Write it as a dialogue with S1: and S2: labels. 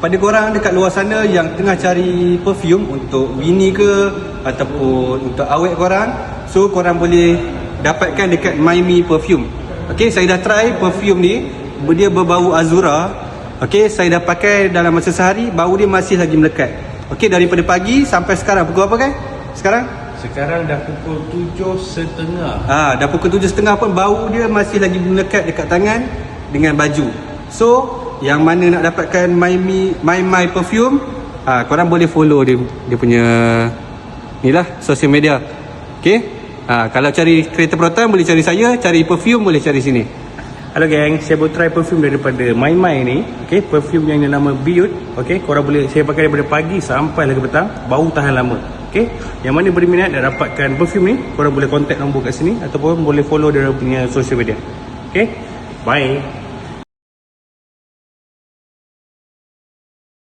S1: kepada korang dekat luar sana yang tengah cari perfume untuk bini ke ataupun untuk awet korang, so korang boleh dapatkan dekat MyMe Perfume. Okay, saya dah try perfume ni, dia berbau azura. Okay, saya dah pakai dalam masa sehari, bau dia masih lagi melekat. Okay, daripada pagi sampai sekarang, pukul apa kan?
S2: Sekarang dah pukul 7.30.
S1: Dah pukul 7.30 pun bau dia masih lagi melekat dekat tangan dengan baju. So, yang mana nak dapatkan My Perfume, korang boleh follow dia punya ni lah, sosial media. Okay, kalau cari Kereta Proton boleh cari saya, cari perfume boleh cari sini.
S2: Hello gang, saya baru try perfume daripada My ni. Okay, perfume yang nama Beaut. Okay, korang boleh, saya pakai daripada pagi sampai lagi petang, bau tahan lama. Okay, yang mana berminat nak dapatkan perfume ni, korang boleh contact nombor kat sini ataupun boleh follow dia punya social media. Okay, bye.